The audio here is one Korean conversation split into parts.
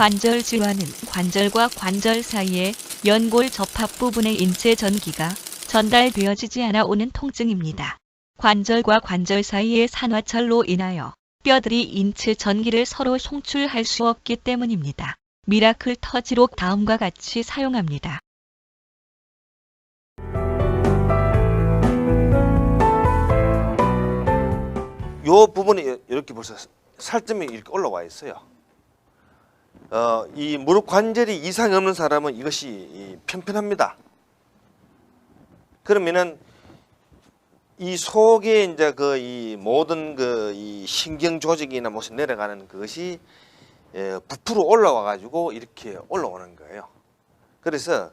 관절 질환은 관절과 관절 사이의 연골 접합 부분의 인체 전기가 전달되어지지 않아 오는 통증입니다. 관절과 관절 사이의 산화철로 인하여 뼈들이 인체 전기를 서로 송출할 수 없기 때문입니다. 미라클 터지록 다음과 같이 사용합니다. 요 부분이 이렇게 벌써 살점이 이렇게 올라와 있어요. 이 무릎 관절이 이상이 없는 사람은 이것이 편편합니다. 그러면은 이 속에 이제 이 모든 이 신경 조직이나 무슨 내려가는 그것이 부풀어 올라와 가지고 이렇게 올라오는 거예요. 그래서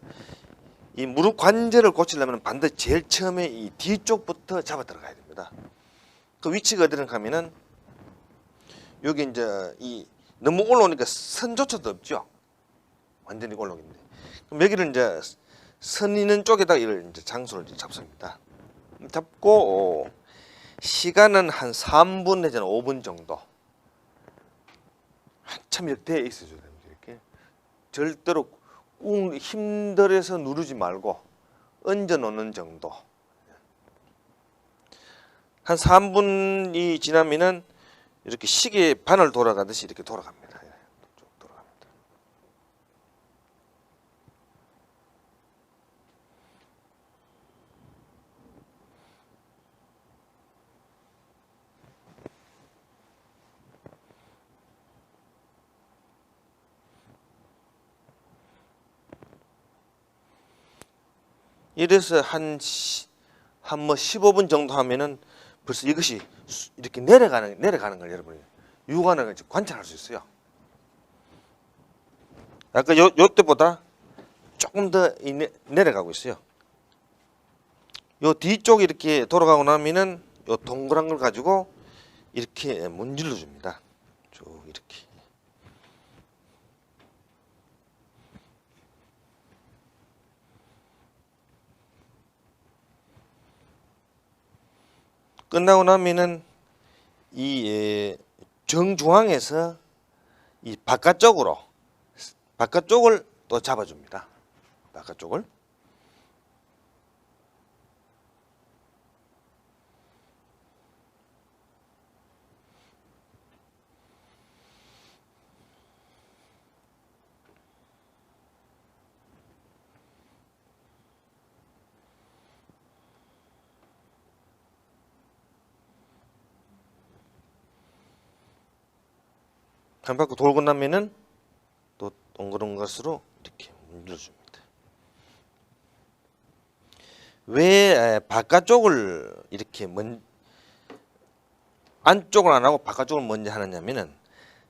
이 무릎 관절을 고치려면 반드시 제일 처음에 이 뒤쪽부터 잡아 들어가야 됩니다. 그 위치가 어디를 가면은 여기 이제 이 너무 올라오니까 선조차도 없죠. 완전히 올라오겠는데. 그럼 여기를 이제 선 있는 쪽에다 이를 이제 장소를 잡습니다. 잡고 시간은 한 3분 내지는 5분 정도. 한참 이렇게 돼 있어줘야 됩니다. 이렇게 절대로 꾹 힘들어서 누르지 말고 얹어 놓는 정도. 한 3분이 지나면은 이렇게 시계 바늘 돌아가듯이 이렇게 돌아갑니다. 쭉 돌아갑니다. 이래서 한 15분 정도 하면은 벌써 이것이 이렇게 내려가는 걸 여러분이 육안을 관찰할 수 있어요. 아까 요 때보다 조금 더 내려가고 있어요. 요 뒤쪽 이렇게 돌아가고 나면은 요 동그란 걸 가지고 이렇게 문질러 줍니다. 쭉 이렇게. 끝나고 나면은 이 정중앙에서 이 바깥쪽을 또 잡아줍니다. 바깥쪽을. 한 바퀴 돌고 나면은 또 동그란 것으로 이렇게 문질러줍니다. 왜 바깥쪽을 이렇게 안쪽을 안 하고 바깥쪽을 먼저 하느냐면은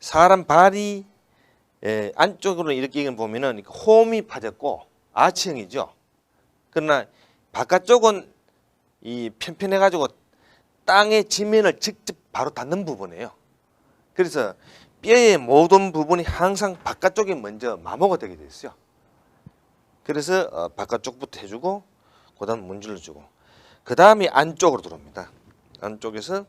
사람 발이 안쪽으로 이렇게 보면은 홈이 파졌고 아치형이죠. 그러나 바깥쪽은 이 편편해 가지고 땅의 지면을 직접 바로 닿는 부분이에요. 그래서 뼈의 모든 부분이 항상 바깥쪽에 먼저 마모가 되게 돼 있어요. 그래서 바깥쪽부터 해주고 그 다음 문질러주고 그 다음에 안쪽으로 들어옵니다. 안쪽에서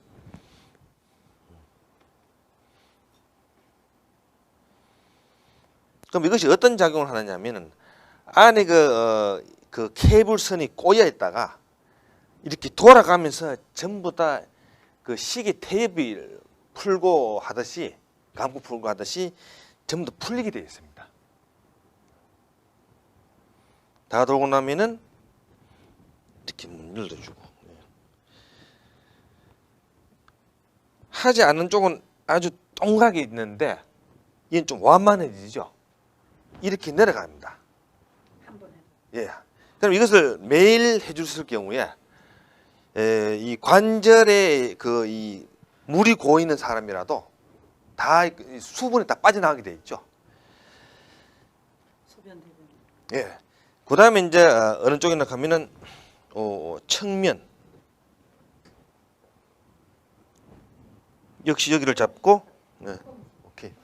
그럼 이것이 어떤 작용을 하느냐면은 안에 그 케이블선이 꼬여 있다가 이렇게 돌아가면서 전부 다 그 시계 테이프를 풀고 하듯이 감고 풀고 하듯이 전부 다 풀리게 되어 있습니다. 다 돌고 나면은 이렇게 문을 열어주고 하지 않은 쪽은 아주 동그랗게 있는데 이건 좀 완만해지죠. 이렇게 내려갑니다. 예. 그럼 이것을 매일 해줄 경우에 이 관절에 이 물이 고여 있는 사람이라도 다 수분이 다 빠져나가게 돼 있죠. 소변 대변. 예. 그다음에 이제 어느 쪽이나 가면은 측면 역시 여기를 잡고 오케이.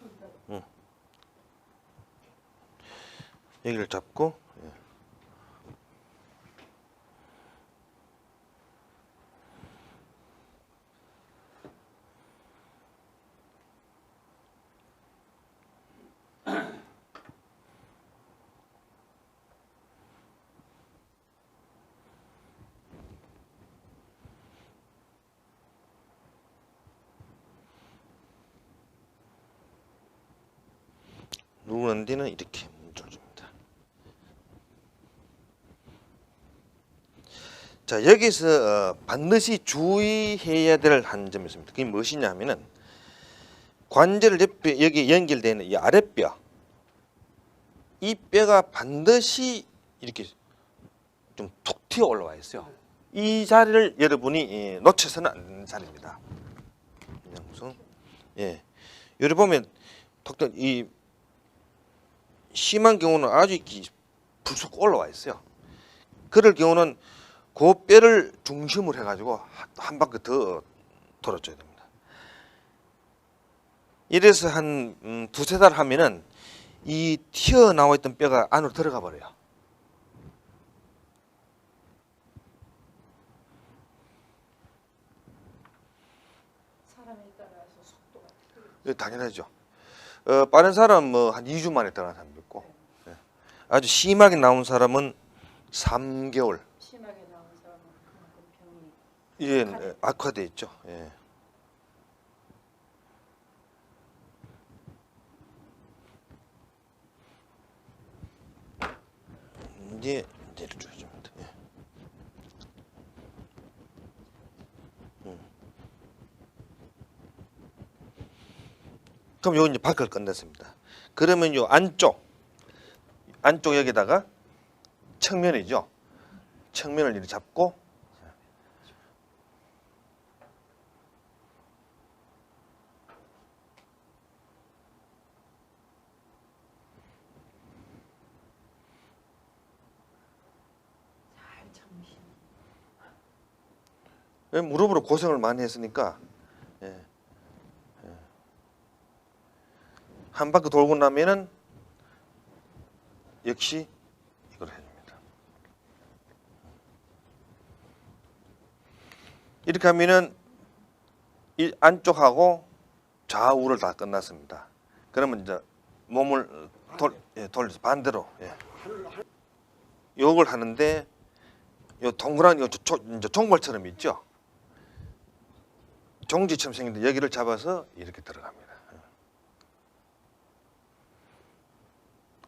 여기를 잡고 뒤는 이렇게 문질러줍니다. 자, 여기서 반드시 주의해야 될 한 점이 있습니다. 그게 무엇이냐면은 관절 옆에 여기 연결되는 이 아랫뼈, 이 뼈가 반드시 이렇게 좀 툭 튀어 올라와 있어요. 이 자리를 여러분이 놓쳐서는 안 되는 자리입니다. 양손. 예. 여기 보면 턱도 이 심한 경우는 아주 이렇게 불쑥 올라와 있어요. 그럴 경우는 그 뼈를 중심으로 해가지고 한 바퀴 더 돌아줘야 됩니다. 이래서 한 두세 달 하면은 이 튀어나와 있던 뼈가 안으로 들어가 버려요. 사람에 따라서 속도가 틀리죠. 예, 당연하죠. 빠른 사람은 뭐 한 2주 만에 들어간 사람도 있고, 예. 아주 심하게 나온 사람은 3개월. 심하게 나온 사람은 그만큼 병이 예, 악화돼 있죠. 예. 이제 내려줘야죠. 예. 그럼 요 이제 밖을 끝냈습니다. 그러면 요 안쪽 여기다가 측면이죠. 측면을 이렇게 잡고 잘 참으시는. 무릎으로 고생을 많이 했으니까 예. 예. 한 바퀴 돌고 나면은 역시 이걸 해줍니다. 이렇게 하면은 이 안쪽하고 좌우를 다 끝났습니다. 그러면 이제 몸을 돌려서 반대로 요걸 하는데 요 동그란 요 이제 종벌처럼 있죠. 종지처럼 생긴데 여기를 잡아서 이렇게 들어갑니다.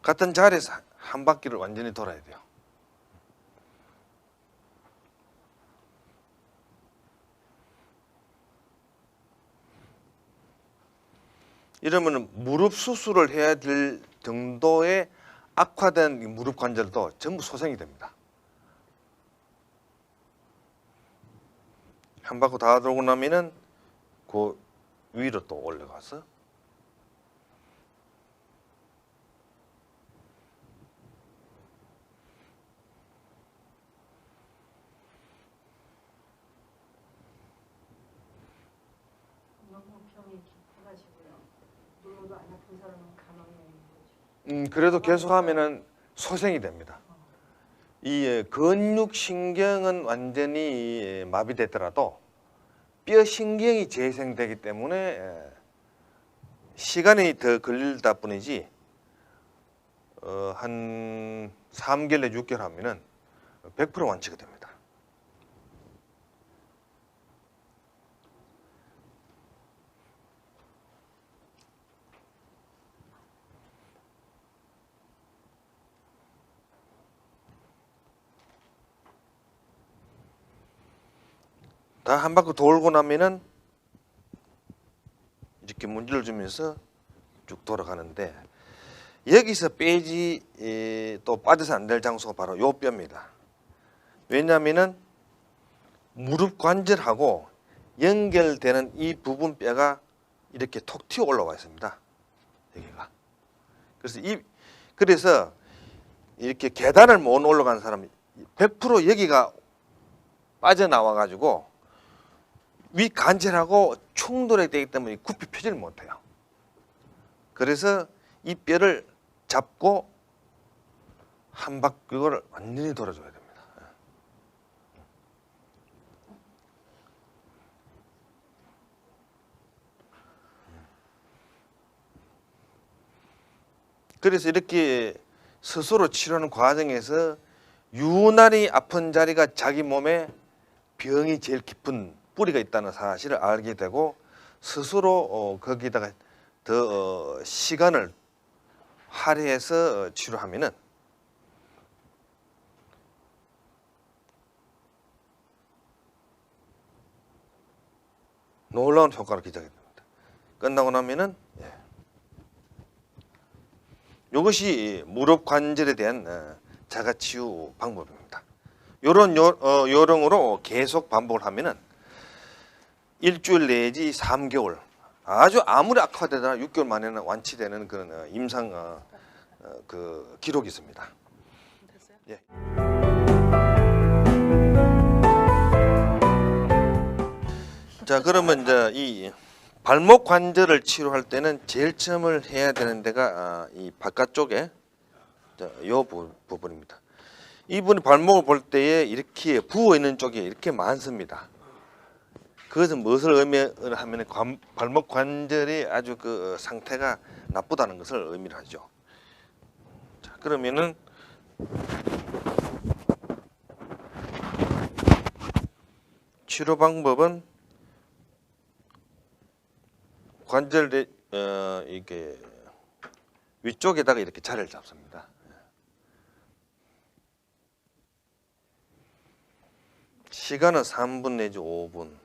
같은 자리에서 한 바퀴를 완전히 돌아야 돼요. 이러면 무릎 수술을 해야 될 정도의 악화된 이 무릎 관절도 전부 소생이 됩니다. 한 바퀴 다 돌고 나면은 그 위로 또 올라가서 너무 병이 깊어가지고요. 눌러도 안 아픈 사람은 가망이 없는 거죠. 그래도 계속 하면은 소생이 됩니다. 이 근육신경은 완전히 마비되더라도 뼈신경이 재생되기 때문에 시간이 더 걸리다 뿐이지 한 3개월 내지 6개월 하면은 100% 완치가 됩니다. 다 한 바퀴 돌고 나면은 이렇게 문질러 주면서 쭉 돌아가는데 여기서 빼지 또 빠져서 안 될 장소가 바로 요 뼈입니다. 왜냐하면은 무릎 관절하고 연결되는 이 부분 뼈가 이렇게 톡 튀어 올라와 있습니다. 여기가. 그래서 이렇게 계단을 못 올라가는 사람이 100% 여기가 빠져나와 가지고 위 관절하고 충돌이 되기 때문에 굽히 펴지를 못해요. 그래서 이 뼈를 잡고 한 바퀴 그걸 완전히 돌아줘야 됩니다. 그래서 이렇게 스스로 치료하는 과정에서 유난히 아픈 자리가 자기 몸에 병이 제일 깊은 뿌리가 있다는 사실을 알게 되고 스스로 거기다가 더 시간을 할애해서 치료하면은 놀라운 효과를 기대하게 됩니다. 끝나고 나면은 이것이 무릎 관절에 대한 자가치유 방법입니다. 요런 요령으로 계속 반복을 하면은 일주일 내지 3개월, 아주 아무리 악화되더라도 6개월 만에는 완치되는 그런 임상 그 기록이 있습니다. 예. 자, 그러면 이제 이 발목 관절을 치료할 때는 제일 처음을 해야 되는 데가 이 바깥쪽에 이 부분입니다. 이분이 발목을 볼 때에 이렇게 부어 있는 쪽이 이렇게 많습니다. 그것은 무엇을 의미를 하면 발목 관절이 아주 그 상태가 나쁘다는 것을 의미를 하죠. 자, 그러면은 치료 방법은 관절 이게 위쪽에다가 이렇게 자리를 잡습니다. 시간은 3분 내지 5분.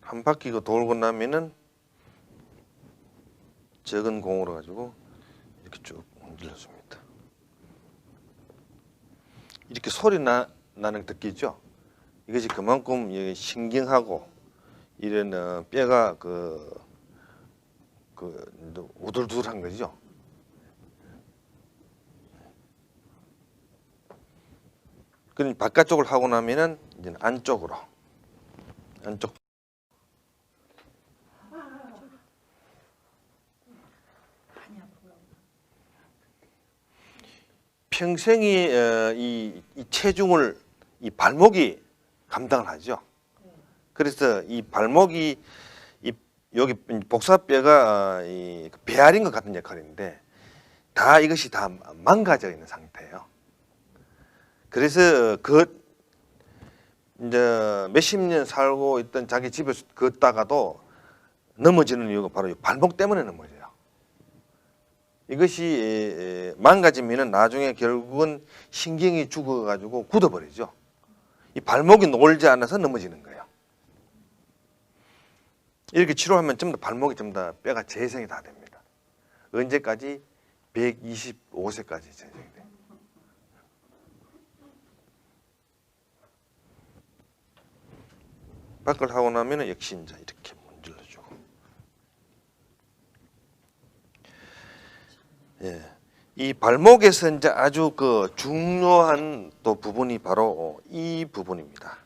한 바퀴 돌고 나면은 적은 공으로 가지고 이렇게 쭉 흔들어줍니다. 이렇게 소리 나는 거 듣기죠? 이것이 그만큼 신경하고 이런 뼈가 그 우둘둘한 거죠. 그럼 바깥쪽을 하고 나면은 이제 안쪽 평생이 이 체중을 이 발목이 감당을 하죠. 그래서 이 발목이 여기 복사뼈가 이 배알인 것 같은 역할인데 이것이 다 망가져 있는 상태예요. 그래서 이제 몇십 년 살고 있던 자기 집에서 걷다가도 넘어지는 이유가 바로 이 발목 때문에 넘어져요. 이것이 망가지면은 나중에 결국은 신경이 죽어가지고 굳어버리죠. 이 발목이 놀지 않아서 넘어지는 거예요. 이렇게 치료하면 전부 다 발목이 전부 다 뼈가 재생이 다 됩니다. 언제까지? 125세까지 재생이 돼요. 밖을 하고 나면은 역시 이제 이렇게 문질러주고. 예. 이 발목에서 이제 아주 그 중요한 또 부분이 바로 이 부분입니다.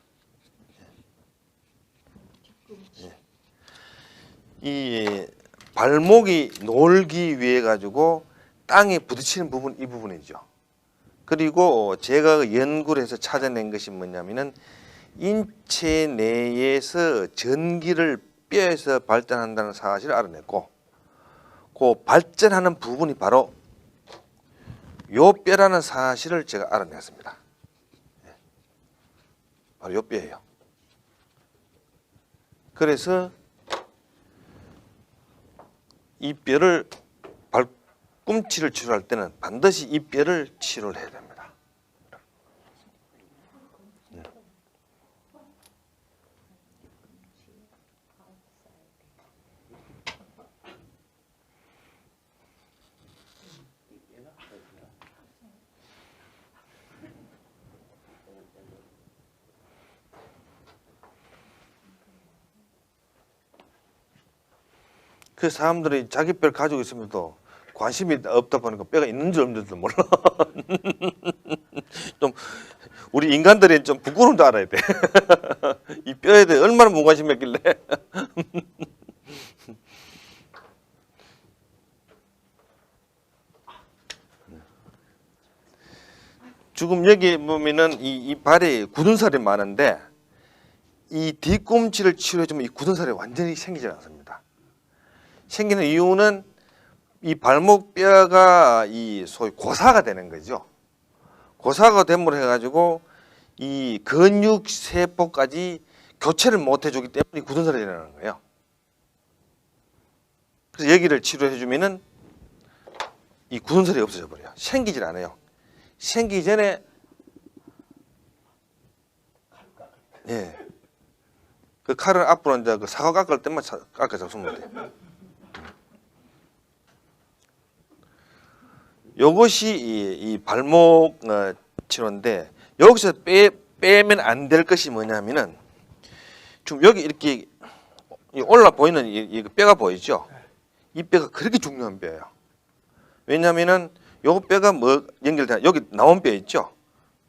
예. 이 발목이 놀기 위해 가지고 땅에 부딪히는 부분 이 부분이죠. 그리고 제가 연구를 해서 찾아낸 것이 뭐냐면은 인체 내에서 전기를 뼈에서 발전한다는 사실을 알아냈고 그 발전하는 부분이 바로 요 뼈라는 사실을 제가 알아냈습니다. 바로 요 뼈예요. 그래서 이 뼈를 발꿈치를 치료할 때는 반드시 이 뼈를 치료를 해야 됩니다. 그 사람들이 자기 뼈를 가지고 있으면도 관심이 없다 보니까 뼈가 있는지 없는지도 몰라. 좀 우리 인간들이 좀 부끄러움도 알아야 돼. 이 뼈에 대해 얼마나 무관심 했길래. 지금 여기 보면은 이 발에 굳은 살이 많은데 이 뒤꿈치를 치료해주면 이 굳은 살이 완전히 생기지 않습니다. 생기는 이유는 이 발목 뼈가 이 소위 고사가 되는 거죠. 고사가 됨으로 해가지고 이 근육 세포까지 교체를 못 해주기 때문에 굳은 살이 일어나는 거예요. 그래서 여기를 치료해주면은 이 굳은 살이 없어져 버려요. 생기질 않아요. 생기기 전에 예. 그 칼을 앞으로 이제 그 사과 깎을 때만 깎아 잡수면 돼요. 요것이 이 발목 치료인데 여기서 빼면 안 될 것이 뭐냐면은 지금 여기 이렇게 올라 보이는 이 뼈가 보이죠? 이 뼈가 그렇게 중요한 뼈예요. 왜냐면은 요 뼈가 뭐 연결돼 여기 나온 뼈 있죠?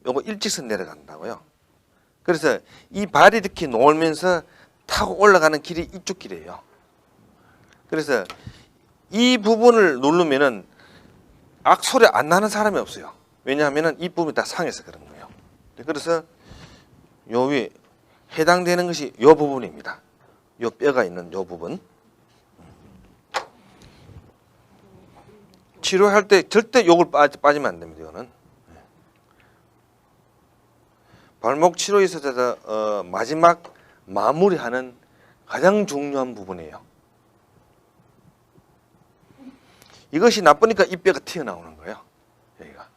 요거 일직선 내려간다고요. 그래서 이 발이 이렇게 놓으면서 타고 올라가는 길이 이쪽 길이에요. 그래서 이 부분을 누르면은 악소리 안 나는 사람이 없어요. 왜냐하면은 이 부분이 다 상해서 그런 거예요. 그래서 요 위에 해당되는 것이 요 부분입니다. 요 뼈가 있는 요 부분. 치료할 때 절대 요걸 빠지면 안 됩니다. 이거는 발목 치료에 있어서 마지막 마무리하는 가장 중요한 부분이에요. 이것이 나쁘니까 이 뼈가 튀어나오는 거예요. 여기가.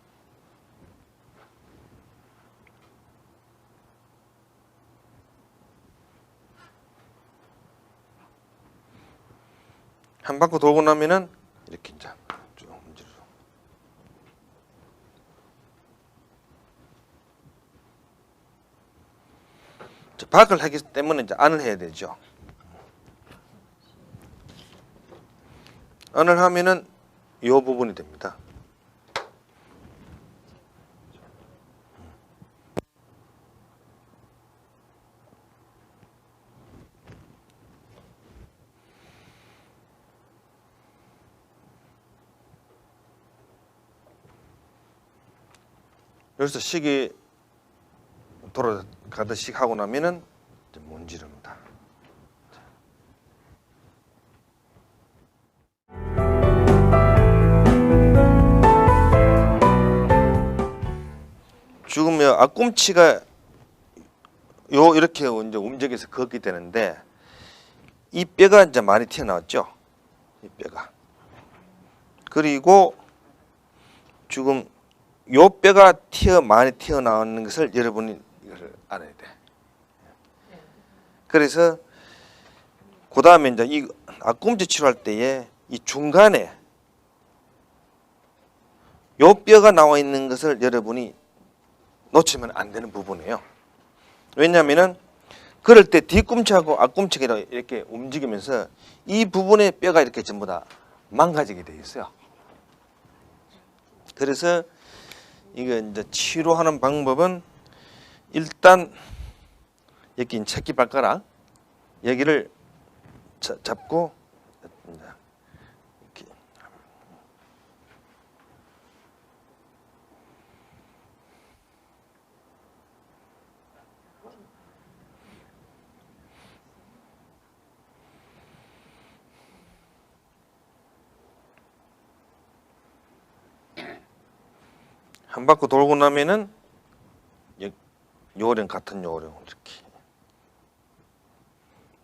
한 바퀴 돌고 나면은 이렇게 이제 쭉 문지르죠. 밖을 하기 때문에 이제 안을 해야 되죠. 안을 하면은 이 부분이 됩니다. 여기서 식이 돌아가듯이 하고 나면은 이제 문지릅니다. 지금 앞꿈치가 요 이렇게 이제 움직여서 걷게 되는데 이 뼈가 이제 많이 튀어나왔죠. 이 뼈가. 그리고 지금 요 뼈가 많이 튀어나오는 것을 여러분이 이걸 알아야 돼. 그래서 그 다음에 이제 이 앞꿈치 치료할 때에 이 중간에 요 뼈가 나와 있는 것을 여러분이 놓치면 안 되는 부분이에요. 왜냐하면은 그럴 때 뒤꿈치하고 앞꿈치가 이렇게 움직이면서 이 부분의 뼈가 이렇게 전부 다 망가지게 되어 있어요. 그래서 이거 이제 치료하는 방법은 일단 여기 새끼발가락 여기를 잡고 이렇게 한 바퀴 돌고 나면은 요령 같은 요령 이렇게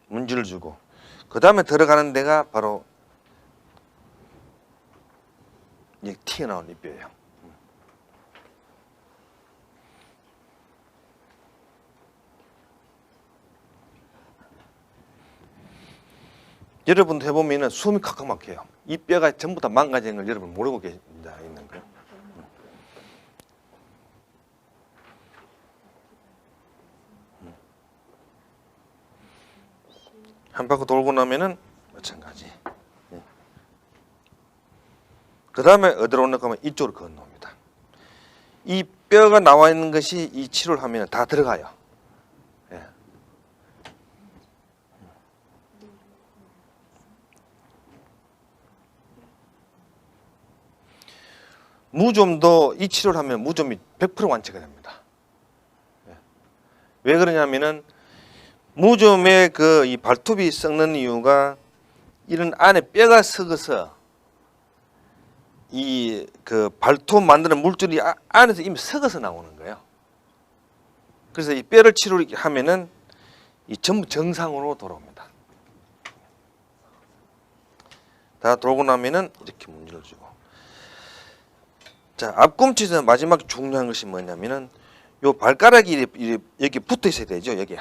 문지를 주고 그 다음에 들어가는 데가 바로 이 튀어나온 이 뼈예요. 여러분도 해보면은 숨이 칵칵 막혀요. 이 뼈가 전부 다 망가진 걸 여러분 모르고 있는 거예요. 한 바퀴 돌고 나면은 마찬가지. 그 다음에 어디로 오는가 하면 이쪽으로 건너옵니다. 이 뼈가 나와 있는 것이 이 치료를 하면 다 들어가요. 예. 무좀도 이 치료를 하면 무좀이 100% 완치가 됩니다. 왜 그러냐면은 무좀의 그 이 발톱이 썩는 이유가 이런 안에 뼈가 썩어서 이 그 발톱 만드는 물질이 안에서 이미 썩어서 나오는 거예요. 그래서 이 뼈를 치료하면은 이 전부 정상으로 돌아옵니다. 다 돌고 나면은 이렇게 문질러 주고. 자, 앞꿈치에서 마지막 중요한 것이 뭐냐면은 요 발가락이 여기 붙어 있어야 되죠. 여기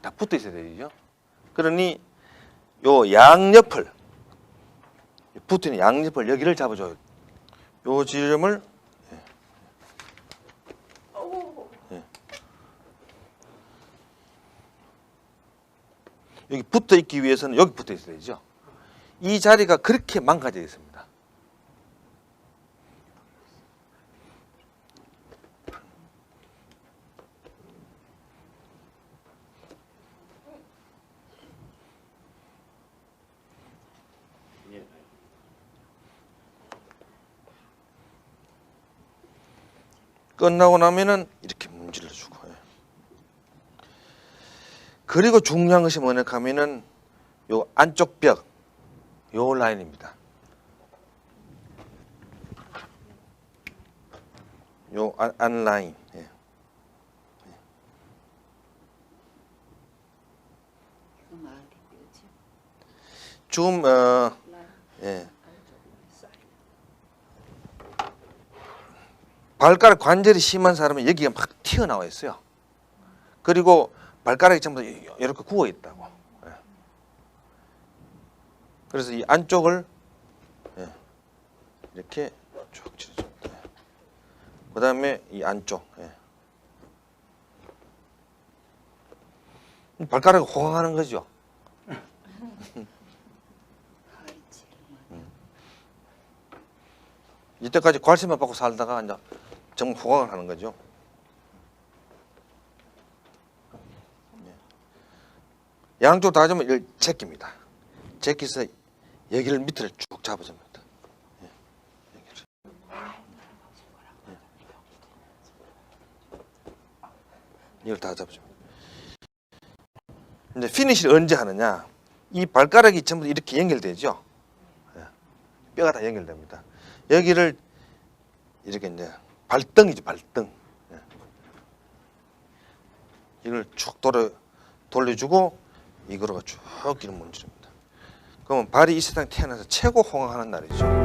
다 붙어 있어야 되죠. 그러니 요 양옆을 붙어 있는 양옆을 여기를 잡아줘요. 요 지점을 여기 붙어 있기 위해서는 여기 붙어 있어야 되죠. 이 자리가 그렇게 망가져 있습니다. 끝나고 나면은 이렇게 문질러 주고. 그리고 중요한 것이 뭐냐 하면은 요 안쪽 벽, 요 라인입니다. 요 안 라인. 좀 발가락 관절이 심한 사람은 여기가 막 튀어나와 있어요. 그리고 발가락이 전부 이렇게 구워 있다고. 그래서 이 안쪽을 이렇게 쭉 치워줍니다. 그 다음에 이 안쪽. 발가락이 호강하는 거죠. 이때까지 관심만 받고 살다가 이제 정말 호강을 하는 거죠. 양쪽 다 잡으면 이걸 제낍니다. 제껴서 여기를 밑으로 쭉 잡아줍니다. 이걸 다 잡아줍니다. 이제 피니시를 언제 하느냐? 이 발가락이 전부 이렇게 연결되죠. 뼈가 다 연결됩니다. 여기를 이렇게 이제 발등이죠, 발등. 이걸 쭉 돌려주고 이거로가 쭉 이런 문질입니다. 그러면 발이 이 세상에 태어나서 최고 호강하는 날이죠.